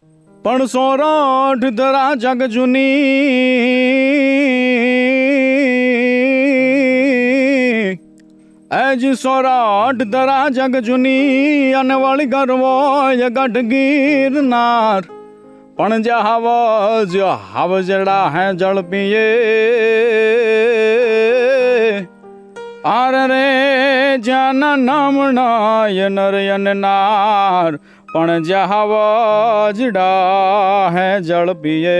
પણ સોરઠ ધરા જગ જૂની, એજ સોરઠ ધરા જગ જૂની, અને વળી ગરવો ગઢ ગિરનાર, પણ જહાવજ હાવજડા હે જળ પીએ, આર રે જાના નામણાય નરયન નાર, પણ જહાવજડા હે જળ પીએ,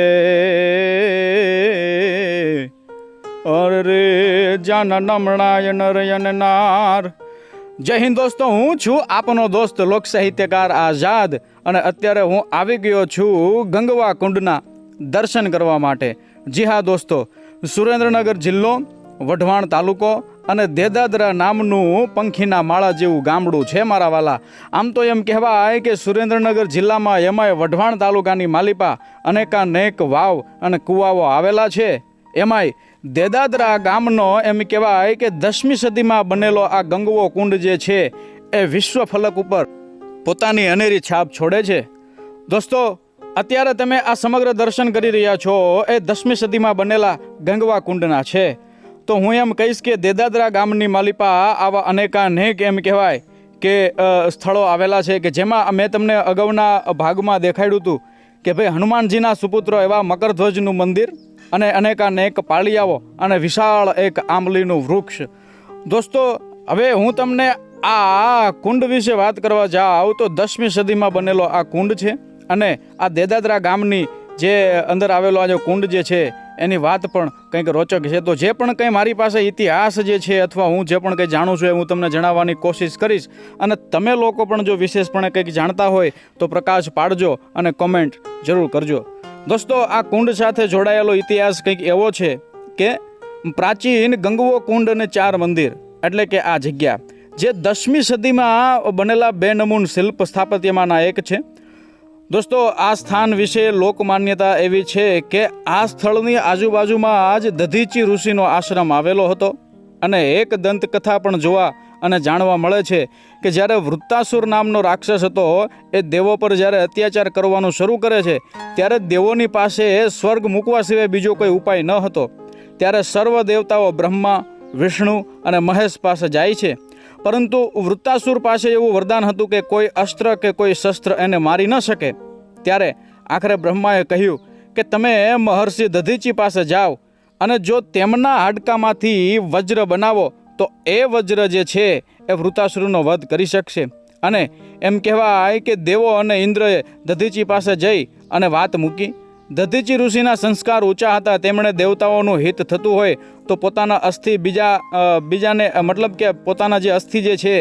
અર રે જાના નામણાય નરયન નાર. જય હિન્દ દોસ્તો, હું છું આપનો દોસ્ત લોક સાહિત્યકાર આઝાદ, અને અત્યારે હું આવી ગયો છું ગંગવા કુંડના દર્શન કરવા માટે. જી હા દોસ્તો, સુરેન્દ્રનગર જિલ્લો, વઢવાણ તાલુકો અને દેદાદરા નામનું પંખીના માળા જેવું ગામડું છે મારા વાલા. આમ તો એમ કહેવાય કે સુરેન્દ્રનગર જિલ્લામાં એમાંય વઢવાણ તાલુકાની માલિપા અનેકાનેક વાવ અને કુવાઓ આવેલા છે. એમાંય દેદાદરા ગામનો એમ કહેવાય કે 10મી સદીમાં બનેલો આ ગંગવો કુંડ જે છે એ વિશ્વ ફલક ઉપર પોતાની અનેરી છાપ છોડે છે. દોસ્તો, અત્યારે તમે આ સમગ્ર દર્શન કરી રહ્યા છો એ 10મી સદીમાં બનેલા ગંગવા કુંડના છે. તો હું એમ કહીશ કે દેદાદરા ગામની માલિપા આવા અનેકાનેક એમ કહેવાય કે સ્થળો આવેલા છે કે જેમાં મેં તમને અગાઉના ભાગમાં દેખાડ્યું હતું કે ભાઈ હનુમાનજીના સુપુત્રો એવા મકરધ્વજનું મંદિર અને અનેકાનેક પાળિયાઓ અને વિશાળ એક આંબલીનું વૃક્ષ. દોસ્તો, હવે હું તમને આ કુંડ વિશે વાત કરવા જાઉં તો 10મી સદીમાં બનેલો આ કુંડ છે, અને આ દેદાદરા ગામની જે અંદર આવેલો આ જે કુંડ જે છે એની વાત પણ કંઈક રોચક છે. તો જે પણ કંઈ મારી પાસે ઇતિહાસ જે છે અથવા હું જે પણ કંઈ જાણું છું એ હું તમને જણાવવાની કોશિશ કરીશ, અને તમે લોકો પણ જો વિશેષપણે કંઈક જાણતા હોય તો પ્રકાશ પાડજો અને કોમેન્ટ જરૂર કરજો. દોસ્તો, આ કુંડ સાથે જોડાયેલો ઇતિહાસ કંઈક એવો છે કે પ્રાચીન ગંગવો કુંડ અને 4 મંદિર એટલે કે આ જગ્યા જે 10મી સદીમાં બનેલા 2 નમૂન શિલ્પ સ્થાપત્યમાંના એક છે. દોસ્તો, આ સ્થાન વિશે લોકમાન્યતા એવી છે કે આ સ્થળની આજુબાજુમાં જ દધીચી ઋષિનો આશ્રમ આવેલો હતો, અને એક દંતકથા પણ જોવા અને જાણવા મળે છે કે જ્યારે વૃત્તાસુર નામનો રાક્ષસ હતો એ દેવો પર જ્યારે અત્યાચાર કરવાનું શરૂ કરે છે ત્યારે દેવોની પાસે સ્વર્ગ મૂકવા સિવાય બીજો કોઈ ઉપાય ન હતો. ત્યારે સર્વ દેવતાઓ બ્રહ્મા, વિષ્ણુ અને મહેશ પાસે જાય છે, પરંતુ વૃત્તાસુર પાસે એવું વરદાન હતું કે કોઈ અસ્ત્ર કે કોઈ શસ્ત્ર એને મારી ન શકે. ત્યારે આખરે બ્રહ્માએ કહ્યું કે તમે મહર્ષિ દધીચી પાસે જાઓ, અને જો તેમના હાડકામાંથી વજ્ર બનાવો તો એ વજ્ર જે છે એ વૃત્તાસુરનો વધ કરી શકશે. અને એમ કહેવાય કે દેવો અને ઇન્દ્રએ દધીચી પાસે જઈ અને વાત મૂકી. દધીચી ઋષિના સંસ્કાર ઊંચા હતા, તેમણે દેવતાઓનું હિત થતું હોય તો પોતાના અસ્થિ બીજાને મતલબ કે પોતાના જે અસ્થિ જે છે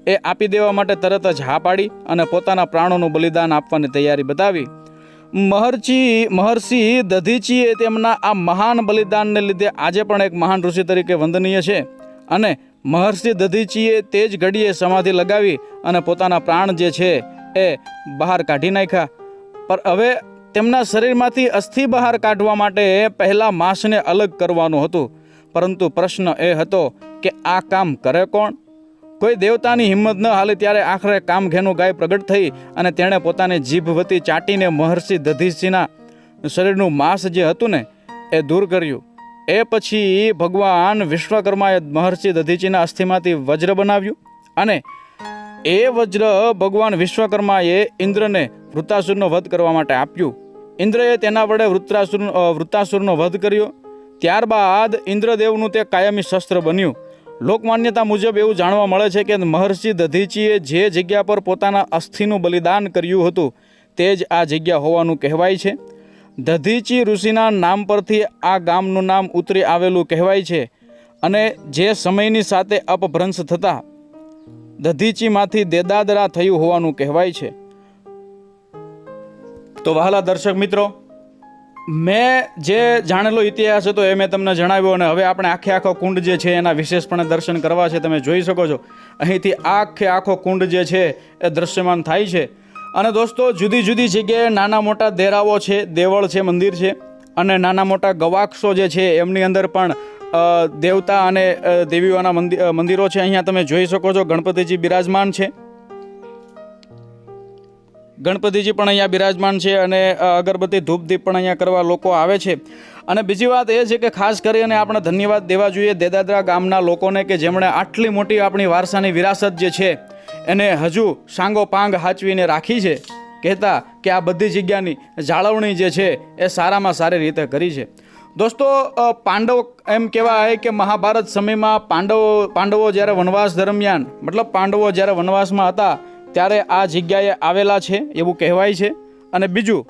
એ આપી દેવા માટે તરત જ હા પાડી અને પોતાના પ્રાણોનું બલિદાન આપવાની તૈયારી બતાવી. મહર્ષિ દધીચીએ તેમના આ મહાન બલિદાનને લીધે આજે પણ એક મહાન ઋષિ તરીકે વંદનીય છે, અને મહર્ષિ દધીચીએ તે જ ઘડીએ સમાધિ લગાવી અને પોતાના પ્રાણ જે છે એ બહાર કાઢી નાખ્યા. પર હવે તેમના શરીરમાંથી અસ્થિ બહાર કાઢવા માટે પહેલા માંસને અલગ કરવાનું હતું, પરંતુ પ્રશ્ન એ હતો કે આ કામ કરે કોણ? કોઈ દેવતાની હિંમત ન હાલી. ત્યારે આખરે કામઘેનુ ગાય પ્રગટ થઈ અને તેણે પોતાની જીભવતી ચાટીને મહર્ષિ દધીચીના શરીરનું માંસ જે હતું ને એ દૂર કર્યું. એ પછી ભગવાન વિશ્વકર્માએ મહર્ષિ દધીચીના અસ્થિમાંથી વજ્ર બનાવ્યું, અને એ વજ્ર ભગવાન વિશ્વકર્માએ ઇન્દ્રને વૃત્તાસુરનો વધ કરવા માટે આપ્યું. ઇન્દ્રએ તેના વડે વૃત્તાસુરનો વધ કર્યો. ત્યારબાદ ઇન્દ્રદેવનું તે કાયમી શસ્ત્ર બન્યું. લોકમાન્યતા મુજબ એવું જાણવા મળે છે કે મહર્ષિ દધીચીએ જે જગ્યા પર પોતાના અસ્થિનું બલિદાન કર્યું હતું તે જ આ જગ્યા હોવાનું કહેવાય છે. દધીચી ઋષિના નામ પરથી આ ગામનું નામ ઉતરી આવેલું કહેવાય છે, અને જે સમયની સાથે અપભ્રંશ થતા દધીચીમાંથી દેદાદરા થયું હોવાનું કહેવાય છે. તો વહાલા દર્શક મિત્રો, મેં જે જાણેલો ઇતિહાસ હતો એ મેં તમને જણાવ્યો, અને હવે આપણે આખો કુંડ જે છે એના વિશેષપણે દર્શન કરવા છે. તમે જોઈ શકો છો અહીંથી આખો કુંડ જે છે એ દ્રશ્યમાન થાય છે. અને દોસ્તો, જુદી જુદી જગ્યાએ નાના મોટા દેરાઓ છે, દેવળ છે, મંદિર છે, અને નાના મોટા ગવાક્ષો જે છે એમની અંદર પણ દેવતા અને દેવીઓના મંદિરો છે. અહીંયા તમે જોઈ શકો છો ગણપતિજી બિરાજમાન છે. ગણપતિજી પણ અહીંયા બિરાજમાન છે અને અગરબત્તી ધૂપ દીપ પણ અહીંયા કરવા લોકો આવે છે. અને બીજી વાત એ છે કે ખાસ કરીને આપણે ધન્યવાદ દેવા જોઈએ દેદાદરા ગામના લોકોને કે જેમણે આટલી મોટી આપણી વારસાની વિરાસત જે છે એને હજુ સાંગો પાંગ હાચવીને રાખી છે. કહેતા કે આ બધી જગ્યાની જાળવણી જે છે એ સારામાં સારી રીતે કરી છે. દોસ્તો, પાંડવ એમ કહેવાય કે મહાભારત સમયમાં પાંડવો જ્યારે વનવાસ દરમિયાન મતલબ પાંડવો જ્યારે વનવાસમાં હતા ત્યારે આ જગ્યાએ આવેલા છે એવું કહેવાય છે. અને બીજું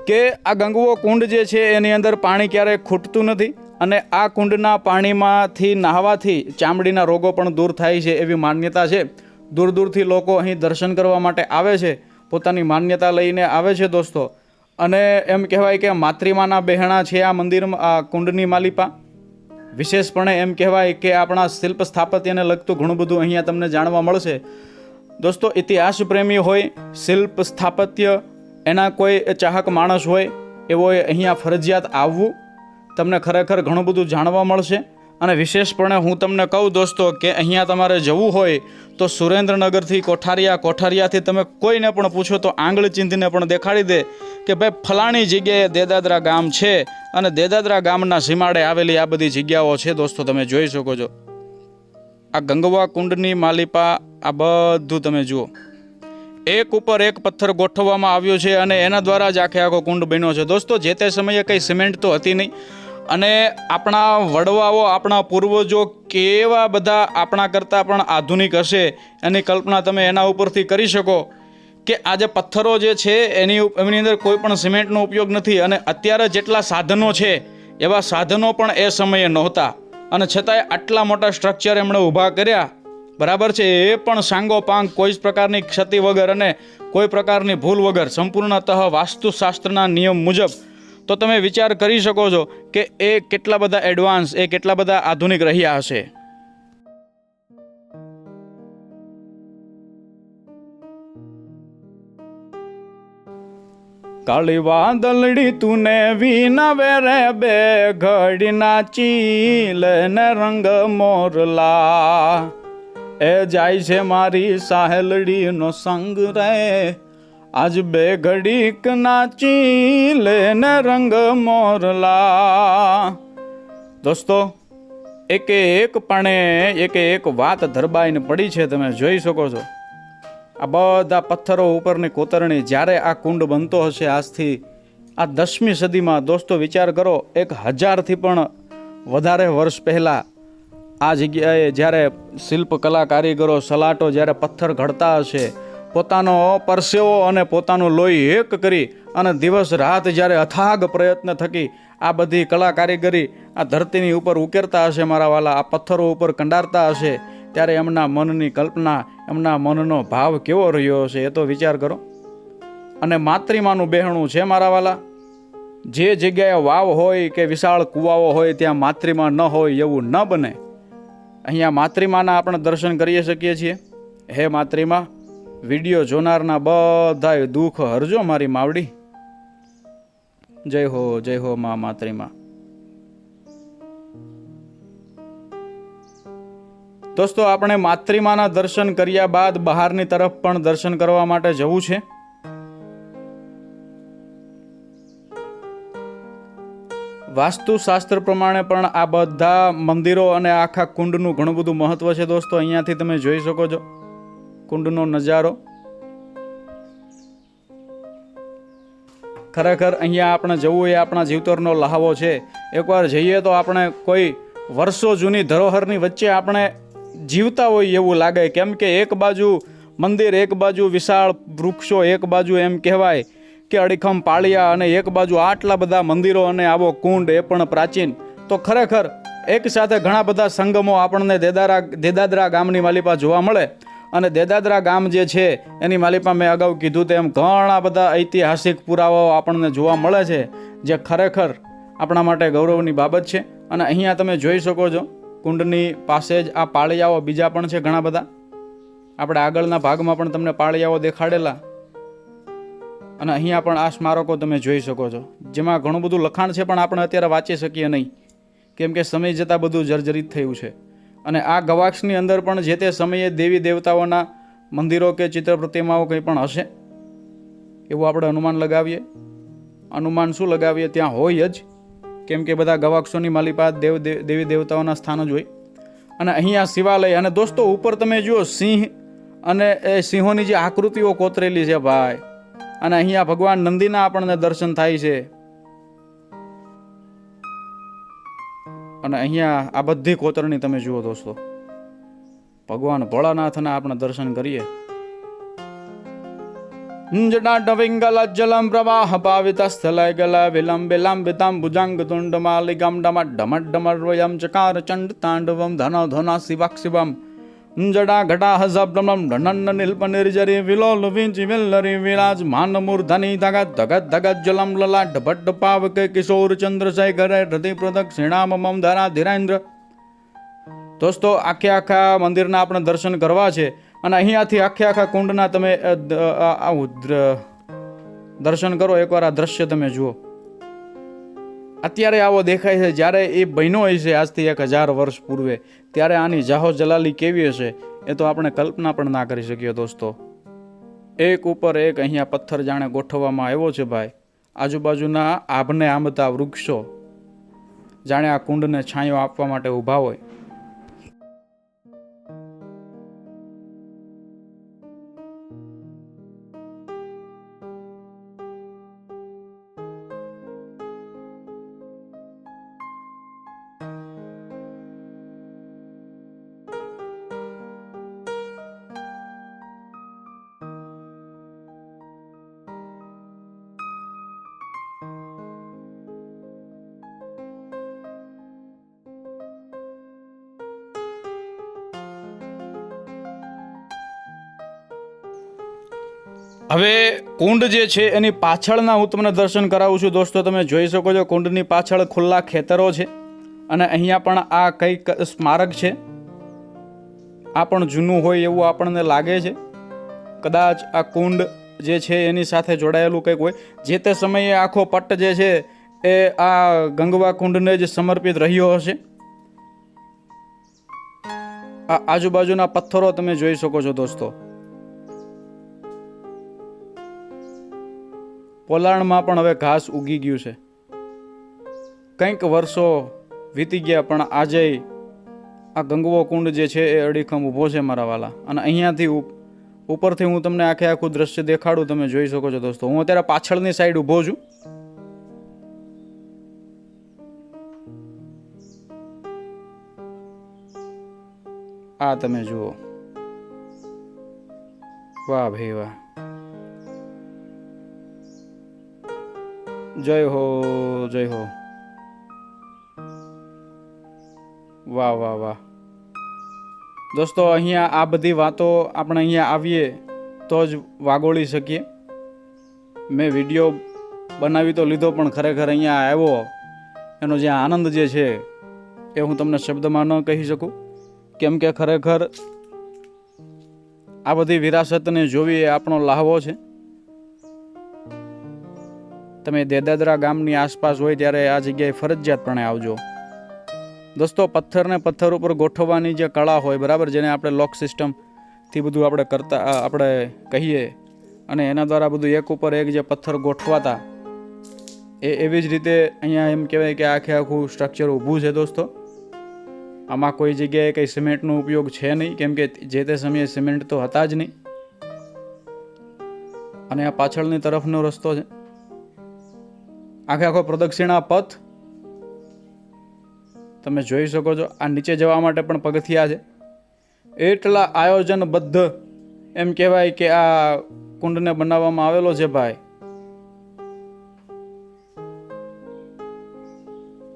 કે આ ગંગવો કુંડ જે છે એની અંદર પાણી ક્યારેય ખૂટતું નથી અને આ કુંડના પાણીમાંથી નહાવાથી ચામડીના રોગો પણ દૂર થાય છે એવી માન્યતા છે. દૂર દૂરથી લોકો અહીં દર્શન કરવા માટે આવે છે, પોતાની માન્યતા લઈને આવે છે દોસ્તો. અને એમ કહેવાય કે માતૃમાના બહેણા છે આ મંદિરમાં, આ કુંડની માલિપા. વિશેષપણે એમ કહેવાય કે આપણા શિલ્પ સ્થાપત્યને લગતું ઘણું બધું અહીંયા તમને જાણવા મળશે. દોસ્તો, ઇતિહાસ પ્રેમી હોય, શિલ્પ સ્થાપત્ય એના કોઈ ચાહક માણસ હોય એવોએ અહીંયા ફરજિયાત આવવું. તમને ખરેખર ઘણું બધું જાણવા મળશે. અને વિશેષપણે હું તમને કહું દોસ્તો કે અહીંયા તમારે જવું હોય તો સુરેન્દ્રનગરથી કોઠારિયાથી તમે કોઈને પણ પૂછો તો આંગળી ચીંધીને પણ દેખાડી દે કે ભાઈ ફલાણી જગ્યાએ દેદાદરા ગામ છે અને દેદાદરા ગામના સીમાડે આવેલી આ બધી જગ્યાઓ છે. દોસ્તો, તમે જોઈ શકો છો આ ગંગવા કુંડની માલિપા, આ બધું તમે જુઓ. એક ઉપર એક પથ્થર ગોઠવવામાં આવ્યો છે અને એના દ્વારા જ આખો કુંડ બન્યો છે. દોસ્તો, જે તે સમયે કંઈ સિમેન્ટ તો હતી નહીં અને આપણા વડવાઓ, આપણા પૂર્વજો કેવા બધા આપણા કરતાં પણ આધુનિક હશે એની કલ્પના તમે એના ઉપરથી કરી શકો કે આ જે પથ્થરો જે છે એની અંદર કોઈ પણ સિમેન્ટનો ઉપયોગ નથી. અને અત્યારે જેટલા સાધનો છે એવા સાધનો પણ એ સમયે નહોતા અને છતાંય આટલા મોટા સ્ટ્રક્ચર એમણે ઊભા કર્યા. બરાબર છે, એ પણ સાંગો પાંગ, કોઈ જ પ્રકારની ક્ષતિ વગર અને કોઈ પ્રકારની ભૂલ વગર, સંપૂર્ણતઃ વાસ્તુશાસ્ત્રના નિયમ મુજબ. તો તમે વિચાર કરી શકો છો કે એ કેટલા બધા એડવાન્સ, એ કેટલા બધા આધુનિક રહ્યા હશે. કાળી વાદળડી તુને વિનવે રે બે ઘડી નાચી લને રંગ મોરલા, એ જાય છે મારી સાહેલડીનો સંગ રે, આજ બે ઘડીક નાચી લેને રંગ મોરલા. દોસ્તો, એક વાત ધરબાઈને પડી છે, તમે જોઈ શકો છો. આ બધા પથ્થરો ઉપરની કોતરણી જ્યારે આ કુંડ બનતો હશે આજથી આ 10મી સદીમાં. દોસ્તો, વિચાર કરો 1000થી પણ વધારે વર્ષ પહેલાં આ જગ્યાએ જ્યારે શિલ્પ કલા કારીગરો સલાટો જ્યારે પથ્થર ઘડતા હશે, પોતાનો પરસેવો અને પોતાનું લોહી એક કરી અને દિવસ રાત જ્યારે અથાગ પ્રયત્ન થકી આ બધી કલા કારીગરી આ ધરતીની ઉપર ઉકેરતા હશે મારા વાલા, આ પથ્થરો ઉપર કંડારતા હશે, ત્યારે એમના મનની કલ્પના, એમના મનનો ભાવ કેવો રહ્યો હશે એ તો વિચાર કરો. અને માતૃમાનું બહેણું છે મારા વાલા. જે જગ્યાએ વાવ હોય કે વિશાળ કૂવાઓ હોય ત્યાં માતૃમા ન હોય એવું ન બને. અહીંયા માતૃમાના આપણે દર્શન કરી શકીએ છીએ. હે માતૃમા, વિડીયો જોનારના બધાય દુઃખ હરજો મારી માવડી. જય હો મા માતૃમા. દોસ્તો, આપણે માતૃમાના દર્શન કર્યા બાદ બહારની તરફ પણ દર્શન કરવા માટે જવું છે. વાસ્તુશાસ્ત્ર પ્રમાણે પણ આ બધા મંદિરો અને આખા કુંડનું ઘણું બધું મહત્વ છે. દોસ્તો, અહીંયાથી તમે જોઈ શકો છો કુંડનો નજારો. ખરેખર અહીંયા આપણે જવું એ આપણા જીવતરનો લહાવો છે. એકવાર જઈએ તો આપણે કોઈ વર્ષો જૂની ધરોહરની વચ્ચે આપણે જીવતા હોય એવું લાગે. કેમ કે એક બાજુ મંદિર, એક બાજુ વિશાળ વૃક્ષો, એક બાજુ એમ કહેવાય કે અડીખમ પાળિયા અને એક બાજુ આટલા બધા મંદિરો અને આવો કુંડ એ પણ પ્રાચીન. તો ખરેખર એક સાથે ઘણા બધા સંગમો આપણને દેદાદરા ગામની માલિપા જોવા મળે. અને દેદાદરા ગામ જે છે એની માલિપા મેં અગાઉ કીધું તેમ ઘણા બધા ઐતિહાસિક પુરાવાઓ આપણને જોવા મળે છે જે ખરેખર આપણા માટે ગૌરવની બાબત છે. અને અહીંયા તમે જોઈ શકો છો કુંડની પાસે જ આ પાળિયાઓ બીજા પણ છે ઘણા બધા. આપણે આગળના ભાગમાં પણ તમને પાળિયાઓ દેખાડેલા અને અહીંયા પણ આ સ્મારકો તમે જોઈ શકો છો જેમાં ઘણું બધું લખાણ છે પણ આપણે અત્યારે વાંચી શકીએ નહીં કેમ કે સમય જતાં બધું જર્જરિત થયું છે. અને આ ગવાક્ષની અંદર પણ જે તે સમયે દેવી દેવતાઓના મંદિરો કે ચિત્ર પ્રતિમાઓ કંઈ પણ હશે. એવું આપણે અનુમાન લગાવીએ. અનુમાન શું લગાવીએ? ત્યાં હોય જ, કેમ કે બધા ગવાક્ષોની માલિપા દેવી દેવતાઓના સ્થાન જ હોય. અને અહીંયા શિવાલય, અને દોસ્તો ઉપર તમે જુઓ સિંહ અને એ સિંહોની જે આકૃતિઓ કોતરેલી છે ભાઈ, અને અહીંયા ભગવાન નંદીના આપણને દર્શન થાય છે. અને અહીંયા આ બધી કોતરણી તમે જુઓ દોસ્તો, ભગવાન ભોળાનાથના આપણે દર્શન કરીએ. જડાઢવિંગલજ્જલમ પ્રવાહ પાવિતસ્થલય ગલ વિલંબે લંબિતમ ભુજંગ તુંડ માલિકમ ડમટ ડમટ ડમરવયમ ચકાર ચંડ તાંડવમ ધન ધના શિવક શિવમ જડા ઘટા હઝબ્રમમ ઢનન નીલ્પ નિર્જરી વિલોલ વિંચી વિલ્લરી વિરાજ માન મૂર્ધની ધગત ધગત ધગત જલમ લલાટ ભટ્ટ પાવક કિશોર ચંદ્રશેખર હૃદય પ્રદક્ષિણામ મમ ધરા ધીરેન્દ્ર. દોસ્તો આખા મંદિરના આપણે દર્શન કરવા છે, અને અહીંયાથી આખા કુંડના તમે દર્શન કરો. એકવાર આ દ્રશ્ય તમે જુઓ. અત્યારે આવો દેખાય છે, જ્યારે એ બહેનો હોય છે આજથી 1000 વર્ષ પૂર્વે, ત્યારે આની જાહો જલાલી કેવી હશે એ તો આપણે કલ્પના પણ ના કરી શકીએ દોસ્તો. એક ઉપર એક અહીંયા પથ્થર જાણે ગોઠવવામાં આવ્યો છે ભાઈ. આજુબાજુના આભને આંબતા વૃક્ષો જાણે આ કુંડને છાંયો આપવા માટે ઊભા હોય. હવે કુંડ જે છે એની પાછળના હું તમને દર્શન કરાવું છું દોસ્તો. તમે જોઈ શકો છો કુંડની પાછળ ખુલ્લા ખેતરો છે, અને અહીંયા પણ આ કંઈક સ્મારક છે. આ પણ જૂનું હોય એવું આપણને લાગે છે. કદાચ આ કુંડ જે છે એની સાથે જોડાયેલું કંઈક હોય. જે તે સમયે આખો પટ્ટ જે છે એ આ ગંગવા કુંડને જ સમર્પિત રહ્યો હશે. આ આજુબાજુના પથ્થરો તમે જોઈ શકો છો દોસ્તો. પોલાણમાં પણ હવે ઘાસ ઉગી ગયું છે. કંઈક વર્ષો વીતી ગયા, પણ આજે આ ગંગવો કુંડ જે છે એ અડીખમ ઊભો છે મારા વાલા. અને અહીંયાથી ઉપરથી હું તમને આખું દ્રશ્ય દેખાડું. તમે જોઈ શકો છો દોસ્તો. હું અત્યારે પાછળની સાઈડ ઊભો છું. આ તમે જુઓ, વાહ ભાઈ વાહ, જય હો જય હો, વાહ વાહ વાહ. દોસ્તો અહીંયા આ બધી વાતો આપણે અહીંયા આવીએ તો જ વાગોળી શકીએ. મેં વિડીયો બનાવી તો લીધો, પણ ખરેખર અહીંયા આવ્યો એનો જે આનંદ જે છે એ હું તમને શબ્દમાં ન કહી શકું. કેમ કે ખરેખર આ બધી વિરાસતને જોવી એ આપણો લહાવો છે. તમે દેદાદરા ગામની આસપાસ હોય ત્યારે આ જગ્યાએ ફરજિયાતપણે આવજો દોસ્તો. પથ્થરને પથ્થર ઉપર ગોઠવવાની જે કળા હોય, બરાબર, જેને આપણે લોક સિસ્ટમથી બધું આપણે કહીએ, અને એના દ્વારા બધું એક ઉપર એક જે પથ્થર ગોઠવાતા, એવી જ રીતે અહીંયા એમ કહેવાય કે આખું સ્ટ્રક્ચર ઊભું છે દોસ્તો. આમાં કોઈ જગ્યાએ કંઈ સિમેન્ટનો ઉપયોગ છે નહીં, કેમ કે જે તે સમયે સિમેન્ટ તો હતા જ નહીં. અને આ પાછળની તરફનો રસ્તો છે. આખો પ્રદક્ષિણા પથ તમે જોઈ શકો છો. આ નીચે જવા માટે પણ પગથિયા છે. એટલા આયોજનબદ્ધ એમ કહેવાય કે આ કુંડને બનાવવામાં આવેલો છે ભાઈ.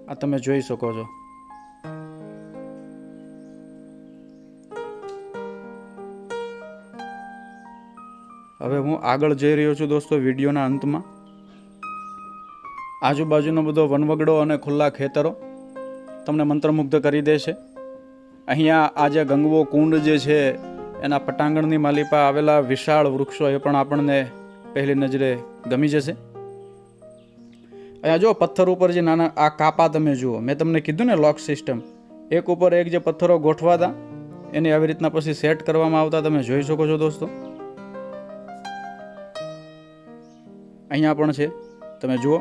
આ તમે જોઈ શકો છો. હવે હું આગળ જઈ રહ્યો છું દોસ્તો વિડીયોના અંતમાં. આજુબાજુનો બધો વનવગડો અને ખુલ્લા ખેતરો તમને મંત્રમુગ્ધ કરી દેશે. અહીંયા આ જે ગંગવો કુંડ જે છે એના પટાંગણની માલિપા આવેલા વિશાળ વૃક્ષો એ પણ આપણને પહેલી નજરે ગમી જશે. અહીંયા જો પથ્થર ઉપર જે નાના આ કાપા તમે જુઓ. મેં તમને કીધું ને લોક સિસ્ટમ, એક ઉપર એક જે પથ્થરો ગોઠવાતા એની આવી રીતના પછી સેટ કરવામાં આવતા. તમે જોઈ શકો છો દોસ્તો. અહીંયા પણ છે, તમે જુઓ.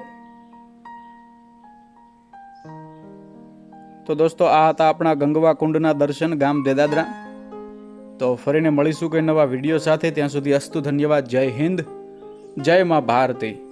તો દોસ્તો આ હતા આપણા ગંગવા કુંડના દર્શન ગામ દેદાદરા. તો ફરીને મળીશું કોઈ નવા વિડીયો સાથે. ત્યાં સુધી અસ્તુ ધન્યવાદ. જય હિન્દ, જય મા ભારતી.